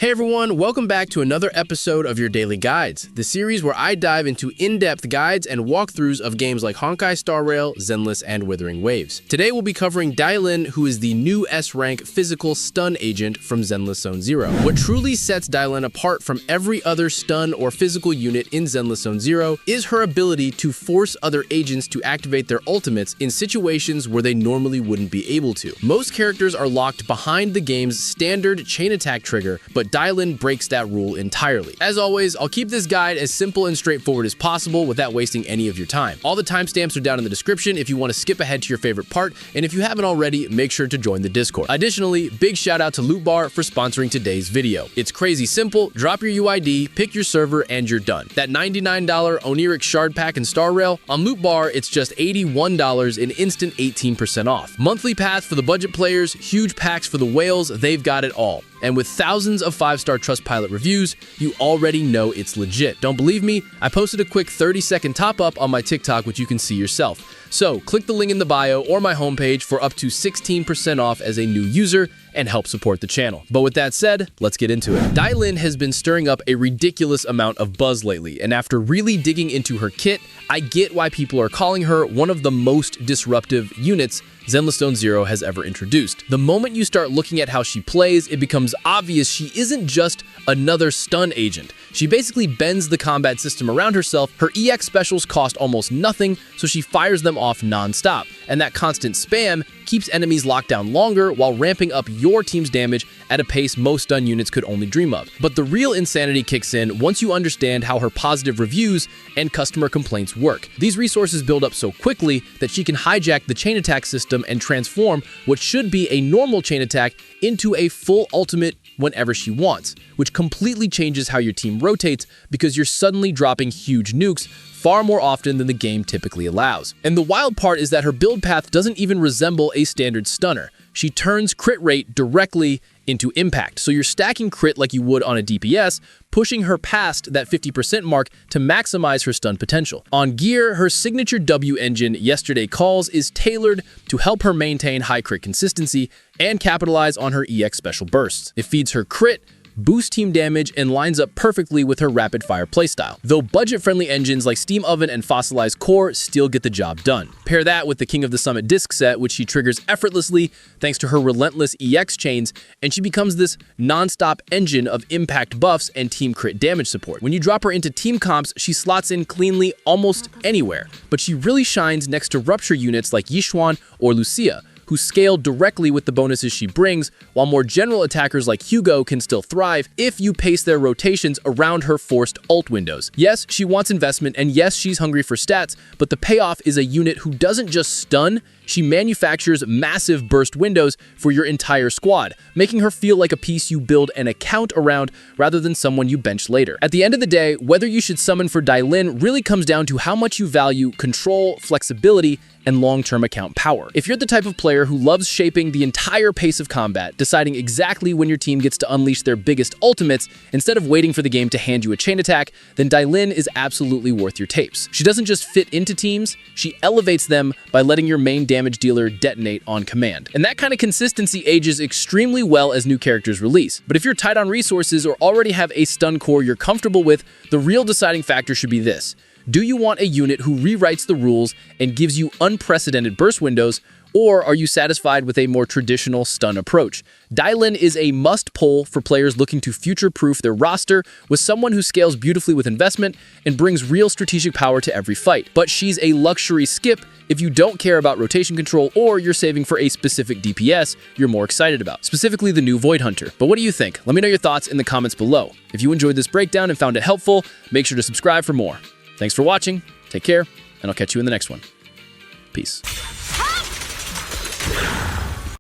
Hey everyone, welcome back to another episode of your Daily Guides, the series where I dive into in-depth guides and walkthroughs of games like Honkai Star Rail, Zenless, and Withering Waves. Today we'll be covering Dialyn, who is the new S-rank physical stun agent from Zenless Zone Zero. What truly sets Dialyn apart from every other stun or physical unit in Zenless Zone Zero is her ability to force other agents to activate their ultimates in situations where they normally wouldn't be able to. Most characters are locked behind the game's standard chain attack trigger, but Dialyn breaks that rule entirely. As always, I'll keep this guide as simple and straightforward as possible without wasting any of your time. All the timestamps are down in the description if you want to skip ahead to your favorite part, and if you haven't already, make sure to join the Discord. Additionally, big shout out to Loot Bar for sponsoring today's video. It's crazy simple, drop your UID, pick your server, and you're done. That $99 Oniric Shard Pack in Star Rail, on Loot Bar, it's just $81 and instant 18% off. Monthly path for the budget players, huge packs for the whales, they've got it all. And with thousands of 5-star Trustpilot reviews, you already know it's legit. Don't believe me? I posted a quick 30-second top-up on my TikTok, which you can see yourself. So click the link in the bio or my homepage for up to 16% off as a new user and help support the channel. But with that said, let's get into it. Dialyn has been stirring up a ridiculous amount of buzz lately, and after really digging into her kit, I get why people are calling her one of the most disruptive units Zenless Zone Zero has ever introduced. The moment you start looking at how she plays, it becomes obvious she isn't just another stun agent. She basically bends the combat system around herself. Her EX specials cost almost nothing, so she fires them off non-stop. And that constant spam keeps enemies locked down longer while ramping up your team's damage at a pace most stun units could only dream of. But the real insanity kicks in once you understand how her positive reviews and customer complaints work. These resources build up so quickly that she can hijack the chain attack system and transform what should be a normal chain attack into a full ultimate whenever she wants, which completely changes how your team rotates because you're suddenly dropping huge nukes far more often than the game typically allows. And the wild part is that her build path doesn't even resemble a standard stunner. She turns crit rate directly into impact, so you're stacking crit like you would on a DPS, pushing her past that 50% mark to maximize her stun potential. On gear, her signature W-Engine Yesterday Calls is tailored to help her maintain high crit consistency and capitalize on her EX special bursts. It feeds her crit, boosts team damage, and lines up perfectly with her rapid-fire playstyle. Though budget-friendly engines like Steam Oven and Fossilized Core still get the job done. Pair that with the King of the Summit disc set, which she triggers effortlessly thanks to her relentless EX chains, and she becomes this non-stop engine of impact buffs and team crit damage support. When you drop her into team comps, she slots in cleanly almost anywhere, but she really shines next to Rupture units like Yishuan or Lucia, who scale directly with the bonuses she brings, while more general attackers like Hugo can still thrive if you pace their rotations around her forced ult windows. Yes, she wants investment, and yes, she's hungry for stats, but the payoff is a unit who doesn't just stun, she manufactures massive burst windows for your entire squad, making her feel like a piece you build an account around rather than someone you bench later. At the end of the day, whether you should summon for Dialyn really comes down to how much you value control, flexibility, and long-term account power. If you're the type of player who loves shaping the entire pace of combat, deciding exactly when your team gets to unleash their biggest ultimates instead of waiting for the game to hand you a chain attack, then Dialyn is absolutely worth your tapes. She doesn't just fit into teams, she elevates them by letting your main damage dealer detonate on command. And that kind of consistency ages extremely well as new characters release. But if you're tight on resources or already have a stun core you're comfortable with, the real deciding factor should be this. Do you want a unit who rewrites the rules and gives you unprecedented burst windows, or are you satisfied with a more traditional stun approach? Dialyn is a must-pull for players looking to future-proof their roster with someone who scales beautifully with investment and brings real strategic power to every fight. But she's a luxury skip if you don't care about rotation control or you're saving for a specific DPS you're more excited about, specifically the new Void Hunter. But what do you think? Let me know your thoughts in the comments below. If you enjoyed this breakdown and found it helpful, make sure to subscribe for more. Thanks for watching, take care, and I'll catch you in the next one. Peace.